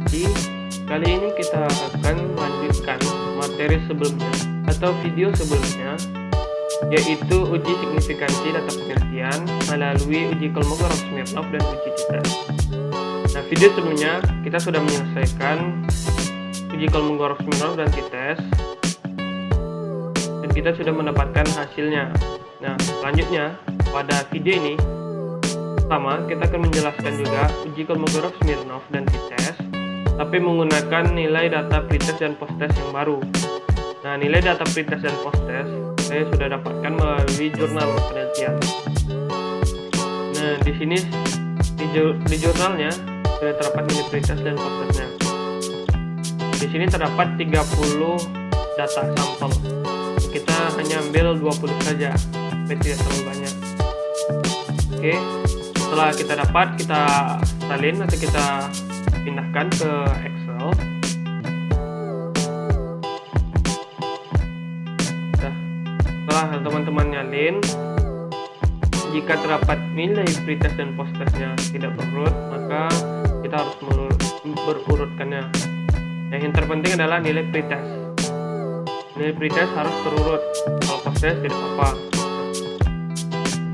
informasi. Kali ini kita akan melanjutkan materi sebelumnya atau video sebelumnya, yaitu uji signifikansi data penelitian melalui uji Kolmogorov-Smirnov dan uji t-test. Nah, video sebelumnya kita sudah menyelesaikan uji Kolmogorov-Smirnov dan t-test, dan kita sudah mendapatkan hasilnya. Nah, selanjutnya pada video ini pertama kita akan menjelaskan juga uji Kolmogorov-Smirnov dan t-test, tapi menggunakan nilai data pretest dan post-test yang baru. Nah, nilai data pretest dan post-test saya sudah dapatkan melalui jurnal penelitian. Nah, di sini di jurnalnya sudah terdapat nilai pretest dan post-testnya. Di sini terdapat 30 data sampel. Kita hanya ambil 20 saja, tapi tidak terlalu banyak. Oke, setelah kita dapat, kita salin atau kita pindahkan ke Excel. Setelah teman-teman nyalin, jika terdapat nilai pretest dan post-testnya tidak berurut, maka kita harus berurutkannya. Yang terpenting adalah nilai pretest. Nilai pretest harus terurut, kalau post-test tidak apa-apa.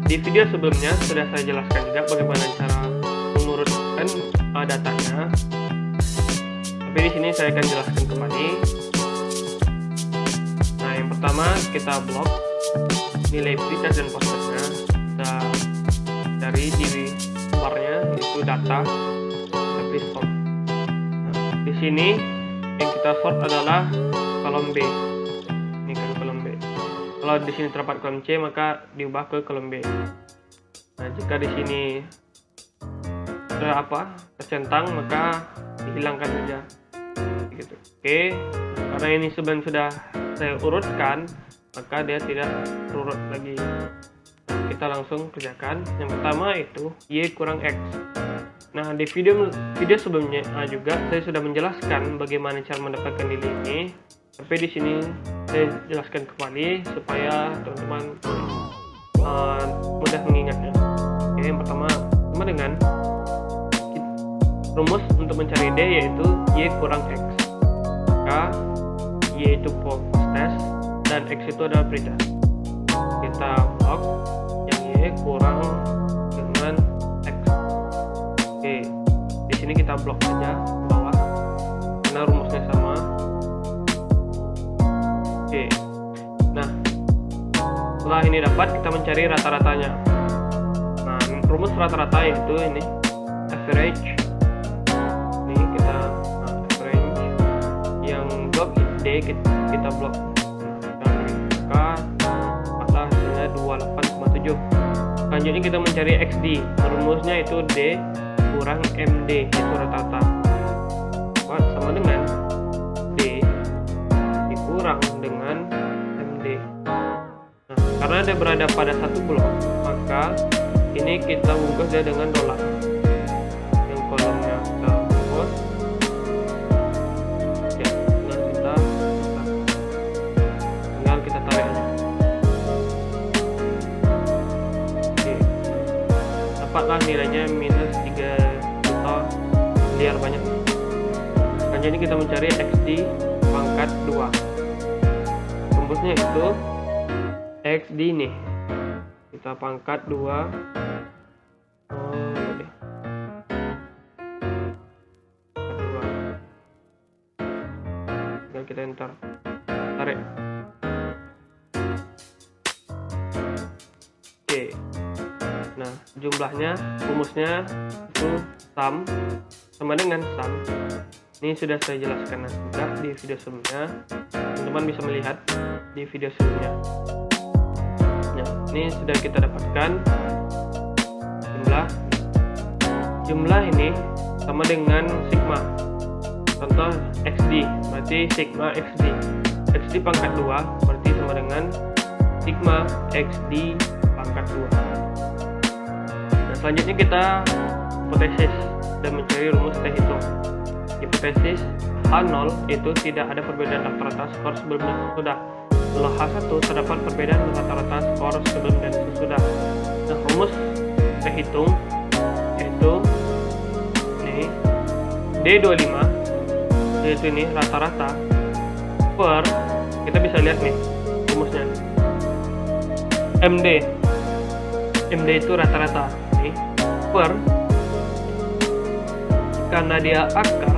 Di video sebelumnya sudah saya jelaskan juga bagaimana cara mengurutkan datanya. Tapi di sini saya akan jelaskan kembali. Nah, yang pertama kita blok nilai pretest dan post-testnya. Kita cari di barnya itu data, kita pilih sort. Nah, di sini yang kita sort adalah kolom B. Ini kan kolom B. Kalau di sini terdapat kolom C, maka diubah ke kolom B. Nah, jika di sini tercentang, maka dihilangkan saja. Gitu. Oke, karena ini sebenarnya sudah saya urutkan, maka dia tidak terurut lagi. Nah, kita langsung kerjakan. Yang pertama itu Y kurang X. Nah, di video sebelumnya juga saya sudah menjelaskan bagaimana cara mendapatkan nilai ini. Tapi di sini saya jelaskan kembali supaya teman-teman mudah mengingatnya. Oke, yang pertama sama dengan rumus untuk mencari D yaitu Y kurang X. Maka Y itu post-test dan X itu adalah pretest. Kita blok yang Y kurang dengan X. Oke, di sini kita blok saja ke bawah karena rumusnya sama. Oke, nah setelah ini dapat, kita mencari rata-ratanya. Nah, rumus rata-rata yaitu ini average. Ini kita average yang blok D kita blok. Maka hasilnya 28,7. Selanjutnya kita mencari XD. Rumusnya itu D kurang MD, itu rata-rata. Sama dengan D dikurang dengan MD. Nah, karena dia berada pada satu blok, maka ini kita bungkus dia dengan dolar. Yang kolomnya kita bungkus. Ya, tinggal kita tarik aja. Oke. Dapatlah nilainya minus 3 juta miliar banyak. Selanjutnya kita mencari XD pangkat 2. Rumusnya itu XD nih. Kita pangkat 2. Tinggal kita enter. Tarik. Oke. Nah, jumlahnya, rumusnya itu sum sama dengan sum. Ini sudah saya jelaskan juga di video sebelumnya. Teman-teman bisa melihat di video sebelumnya. Nah, ini sudah kita dapatkan jumlah ini sama dengan sigma. Contoh XD berarti sigma XD. XD pangkat 2 berarti sama dengan sigma XD pangkat 2. Nah, selanjutnya kita hipotesis dan mencari rumus T hitung. Hipotesis H0 itu tidak ada perbedaan rata-rata skor sebelum dan sesudah. Kalau H1 terdapat perbedaan rata-rata skor sebelum dan sesudah. Nah, rumus T hitung yaitu ini D25 yaitu ini rata-rata per, kita bisa lihat nih rumusnya MD itu rata-rata nih per, karena dia akar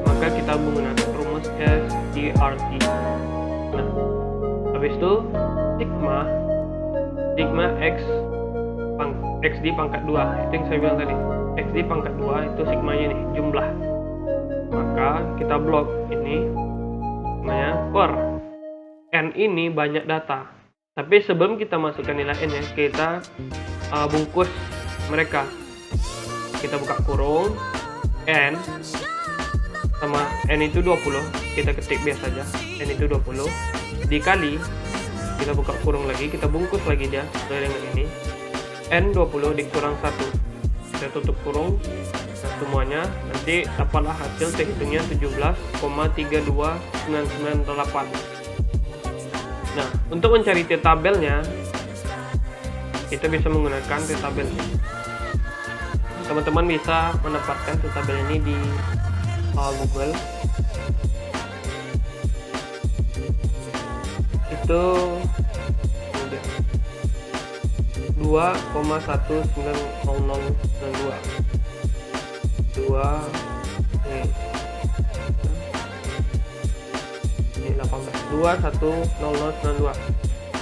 maka kita menggunakan rumus SDRT. Nah habis itu sigma X di pangkat 2, itu yang saya bilang tadi, X di pangkat 2 itu sigmanya nih, jumlah. Maka kita blok ini namanya per. N ini banyak data, tapi sebelum kita masukkan nilai N ya, kita bungkus mereka. Kita buka kurung, N sama N itu 20, kita ketik biasa aja, N itu 20 dikali, kita buka kurung lagi, kita bungkus lagi dia sesuai dengan ini, N 20 dikurang 1, kita tutup kurung. Nah semuanya nanti dapatlah hasil terhitungnya 17,32998. Nah untuk mencari T-tabelnya kita bisa menggunakan T-tabel. Teman-teman bisa mendapatkan T-tabel ini di Google. Itu 2,190092 ini 18 210092.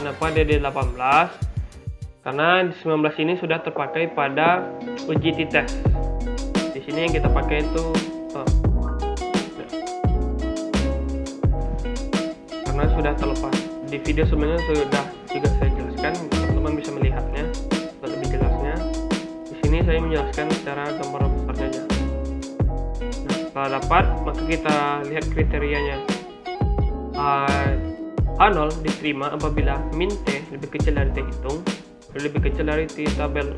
Kenapa dia di 18? Karena 19 ini sudah terpakai pada uji t-test. Di sini yang kita pakai itu karena sudah terlepas. Di video sebelumnya sudah juga saya jelaskan, teman-teman bisa melihatnya lebih jelasnya. Di sini saya menjelaskan secara gambar besarnya aja. Nah, setelah dapat, maka kita lihat kriterianya. H0 diterima apabila min T lebih kecil dari T hitung, lebih kecil dari T tabel.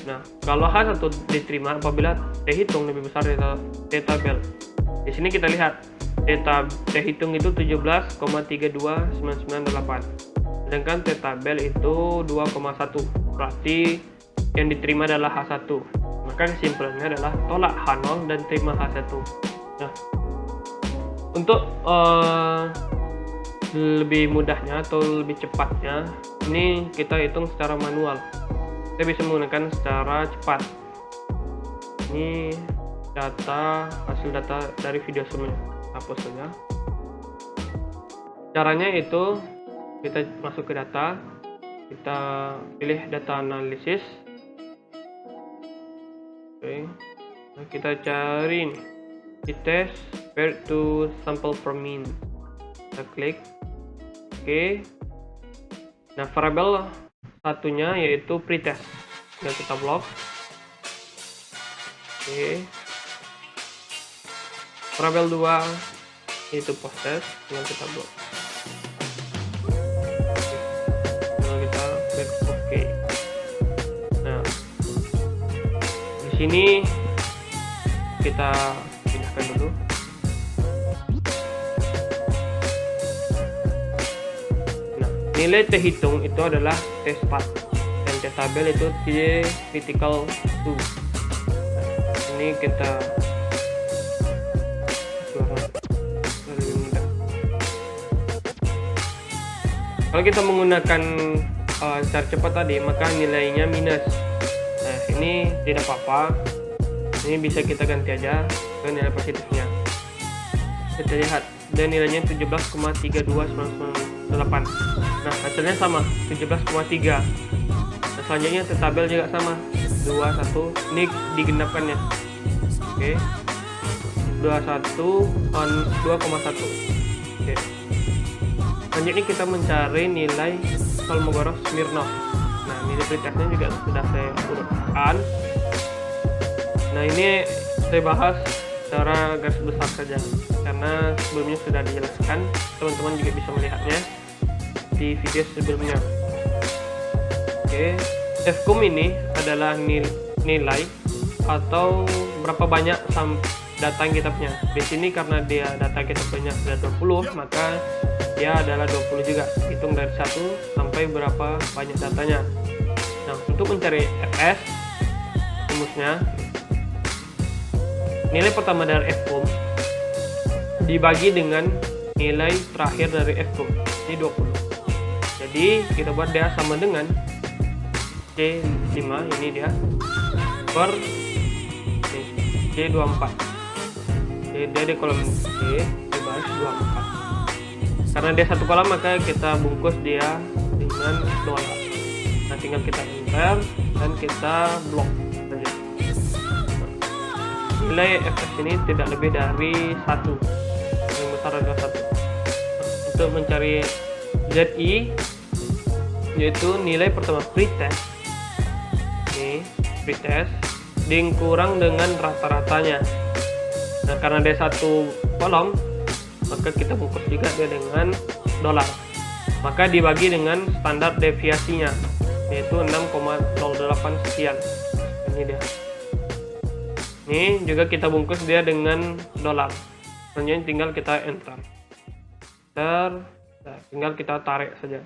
Nah, kalau H1 diterima apabila T hitung lebih besar dari T tabel. Di sini kita lihat T hitung itu 17,32998, sedangkan T tabel itu 2,1, berarti yang diterima adalah H1. Maka kesimpulannya adalah tolak H0 dan terima H1. Nah, untuk lebih mudahnya atau lebih cepatnya, ini kita hitung secara manual. Kita bisa menggunakan secara cepat. Ini hasil data dari video sebelumnya. Hapus saja. Caranya itu kita masuk ke data, kita pilih data analisis. Oke. Nah, kita cari ini t-test paired to sample per min. Kita klik. Oke. Nah, variabel satunya yaitu pretest. Dan kita blok. Oke. Variabel 2 itu post-test, dengan kita blok. Lalu kita klik OK. Nah, di sini kita pindahkan dulu. Nah, nilai terhitung itu adalah T-start dan T-tabel itu T-critical 2. Nah, ini kita kalau kita menggunakan cara cepat tadi, maka nilainya minus. Nah, ini tidak apa-apa. Ini bisa kita ganti aja ke nilai positifnya. Kita lihat, dan nilainya 17,32998. Nah, hasilnya sama, 17,3. Nah, selanjutnya tabel juga sama, 21. Ini digenapkannya. Oke. 2,1. Oke. Selanjutnya kita mencari nilai Kolmogorov-Smirnov. Nah, nilai pretestnya juga sudah saya urutkan. Nah, ini saya bahas secara garis besar saja karena sebelumnya sudah dijelaskan. Teman-teman juga bisa melihatnya di video sebelumnya. Oke, FCOM ini adalah nilai atau berapa banyak data yang kita punya. Di sini karena dia data kita punya sudah 20, maka dia adalah 20 juga, hitung dari 1 sampai berapa banyak datanya. Nah, untuk mencari FS, rumusnya nilai pertama dari FCOM dibagi dengan nilai terakhir dari F2, ini 20. Jadi kita buat dia sama dengan C5, ini dia, per C24. Jadi dia di kolom C dibaris 24. Karena dia satu kolom, maka kita bungkus dia dengan dolar. Nah, tinggal kita enter dan kita blok saja. Nilai fs ini tidak lebih dari 1, yang besar adalah 1. Untuk mencari ZI, yaitu nilai pertama pretest, ini pretest dikurang dengan rata-ratanya. Nah, karena dia satu kolom, maka kita bungkus juga dia dengan dolar. Maka dibagi dengan standar deviasinya, yaitu 6,08 sekian. Ini dia. Ini juga kita bungkus dia dengan dolar. Selanjutnya tinggal kita enter. Nah, tinggal kita tarik saja.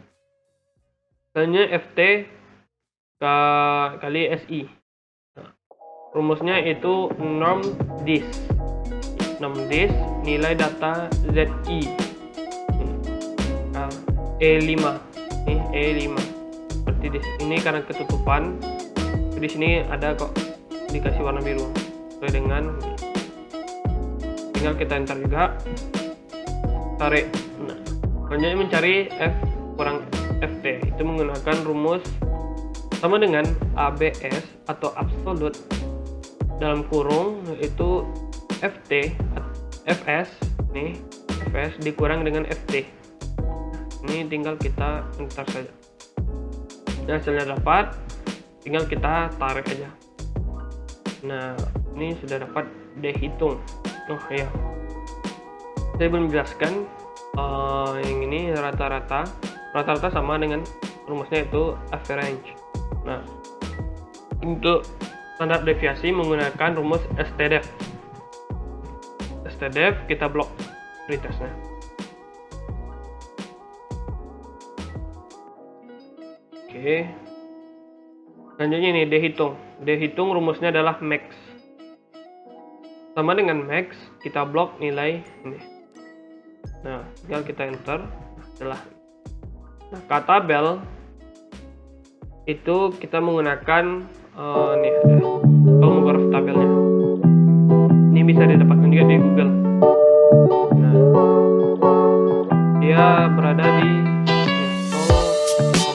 Selanjutnya FT kali SI. Nah, rumusnya itu norm dis. Norm dis nilai data ZI. E5. Ini E5. Seperti di sini karena ketutupan. Di sini ada kok dikasih warna biru. Sesuai dengan, tinggal kita enter juga, tarik. Nah, selanjutnya mencari F kurang FT, itu menggunakan rumus sama dengan ABS atau absolute dalam kurung, yaitu FS nih, FS dikurang dengan FT. Ini tinggal kita enter saja. Nah, hasilnya dapat, tinggal kita tarik aja. Nah, ini sudah dapat dihitung. Oh ya, saya belum jelaskan yang ini rata-rata sama dengan rumusnya itu average. Nah, untuk standar deviasi menggunakan rumus STDEV. STDEV kita blok pretestnya. Oke. Selanjutnya ini dihitung rumusnya adalah max. Sama dengan max, kita blok nilai ini. Nah, tinggal kita enter. Nah, kata tabel itu kita menggunakan ini ada kolom tabelnya. Ini bisa didapatkan juga di Google. Nah, dia berada di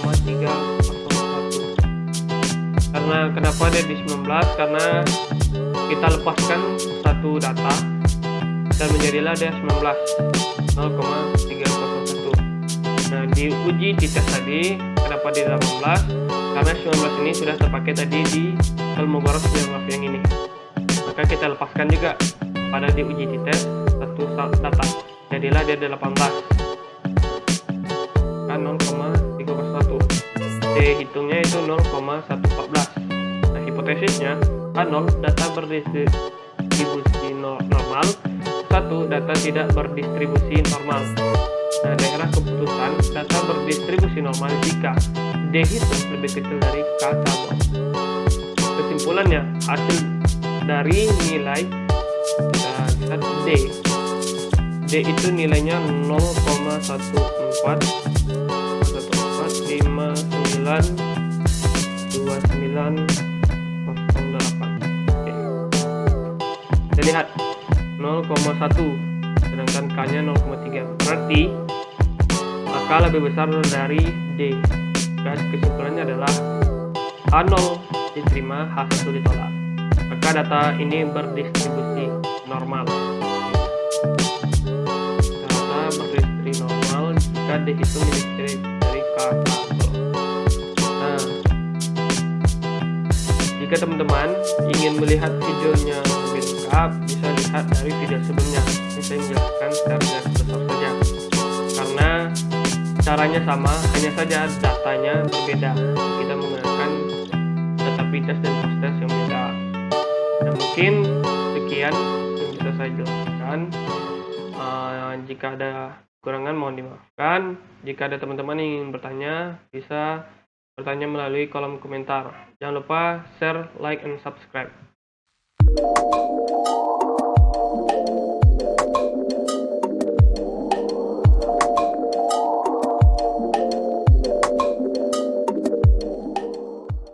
0,301. Karena kenapa dia di 19? Karena kita lepaskan satu data dan menjadilah dia 19, 0,301. Nah, di uji t-test tadi kenapa di 18? Karena 19 ini sudah terpakai tadi di Kolmogorov yang ini. Maka kita lepaskan juga pada di uji t-test satu data, jadilah dia 18 kan 0,301. Dihitungnya itu 0,114. Nah, hipotesisnya A0 data berdistribusi normal, 1 data tidak berdistribusi normal. Nah, daerah keputusan data berdistribusi normal jika D hitung lebih kecil dari K tabel. Kesimpulannya, hasil dari nilai D itu nilainya 0,1414592908. Kita lihat 0,1, sedangkan K-nya 0,3. Berarti maka lebih besar dari D. Dan kesimpulannya adalah A0 diterima, H1 ditolak. Maka data ini berdistribusi normal. Data berdistribusi normal jika dihitung dari K tabel. Nah, jika teman-teman ingin melihat videonya lebih lengkap, bisa lihat dari video sebelumnya. Ini saya menjelaskan secara garis besar saja, karena caranya sama, hanya saja datanya berbeda. Kita menggunakan data pretest dan post-test yang beda. Nah, mungkin sekian yang bisa saya jelaskan. Jika ada kekurangan mohon dimaafkan. Jika ada teman-teman yang ingin bertanya, bisa bertanya melalui kolom komentar. Jangan lupa share, like, and subscribe.